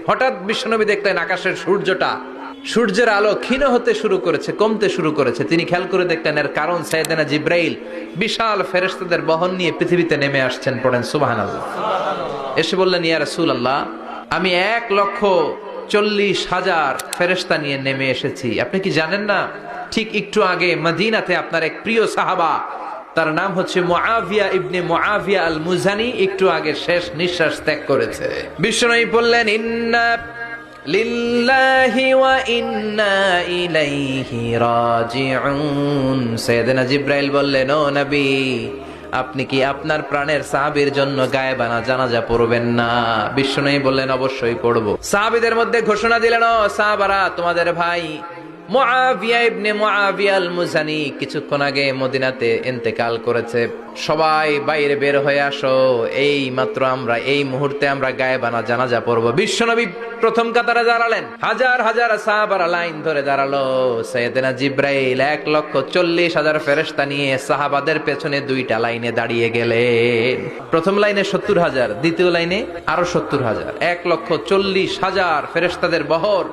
হঠাৎ বিশ্বনবী দেখলেন আকাশের সূর্যের আলো ক্ষীণ হতে শুরু করেছে, কমতে শুরু করেছে। তিনি খেয়াল করে দেখলেন এর কারণ সাইয়েদনা জিব্রাইল বিশাল ফেরেশতাদের বহন নিয়ে পৃথিবীতে নেমে আসছেন। পড়েন সুবহানাল্লাহ। এসে বললেন, ইয়া রাসূলুল্লাহ, আমি 1,40,000 ফেরেশতা নিয়ে নেমে এসেছি। আপনি কি জানেন না, ঠিক একটু আগে মদিনাতে আপনার এক প্রিয় সাহাবা, তার নাম হচ্ছে মুআবিয়া ইবনে মুআবিয়া আল মুজানি, একটু আগে শেষ নিঃশ্বাস ত্যাগ করেছে। বিশ্বনবী বললেন, ইন্না লিল্লাহি ওয়া ইন্না ইলাইহি রাজিউন। সাইয়েদনা জিব্রাইল বললেন, ও নবী, আপনি কি আপনার প্রাণের সাহাবীর জন্য গায়েবানা জানাজা পড়বেন না? বিশ্বনবী বললেন, অবশ্যই পড়ব। সাহাবীদের মধ্যে ঘোষণা দিলেন, ও সাহাবারা, তোমাদের ভাই মুআবিয়া ইবনে মুআবিয়া আল মুজানি কিছুক্ষণ আগে মদিনাতে ইন্তেকাল করেছে। সবাই বাইরে বের হয়ে আসো, এই মাত্র আমরা এই মুহূর্তে আমরা গায়েবানা জানাজা পড়ব। বিশ্বনবী প্রথম কাতারে দাঁড়ালেন, হাজার হাজার সাহাবারা লাইন ধরে দাঁড়ালো। সাইয়েদনা জিব্রাইল 1,40,000 ফেরেশতা নিয়ে সাহাবাদের পেছনে দুইটা লাইনে দাঁড়িয়ে গেলেন। প্রথম লাইনে 70,000, দ্বিতীয় লাইনে আরো 70,000, 1,40,000 ফেরেশতাদের বহর।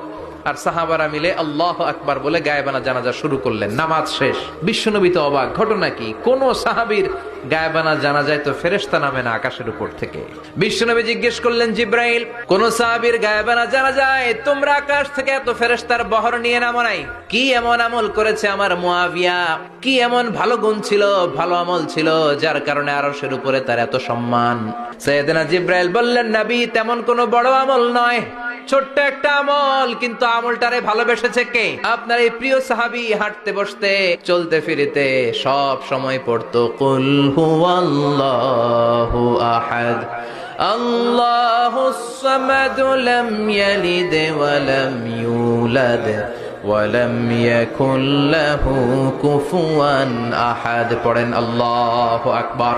আর সাহাবারা মিলে আল্লাহু আকবার বলে গায়েবানা জানাজা শুরু করলেন। নামাজ শেষ। বিশ্বনবী তো অবাক, ঘটনা কি? কোন সাহাবীর গায়েবানা জানাজায় তো ফেরেশতা নামে না আকাশের উপর থেকে। বিশ্বনবী জিজ্ঞেস করলেন, জিব্রাইল, কোন সাহাবীর গায়েবানা জানাজায় তোমরা আকাশ থেকে এত ফেরেশতার বহর নিয়ে নামো নাই? কি এমন আমল করেছে আমার মুআবিয়া? কি এমন ভালো গুণ ছিল, ভালো আমল ছিল, যার কারণে আরশের উপরে তার এত সম্মান? সাইয়েদনা জিব্রাইল বললেন, নবী, তেমন কোনো বড় আমল নয়, ছোট্ট একটা আমল, কিন্তু আমলটারে ভালোবেসেছে কে? আপনার এই প্রিয় সাহাবী হাঁটতে বসতে চলতে ফিরিতে সব সময় পড়তো, কুল হুয়াল্লাহু আহাদ আল্লাহুস সামাদ লাম ইয়ালিদ ওয়া লাম ইউলাদ ওয়া লাম ইয়াকুল লাহু কুফুয়ান আহাদ। পড়েন আল্লাহু আকবার।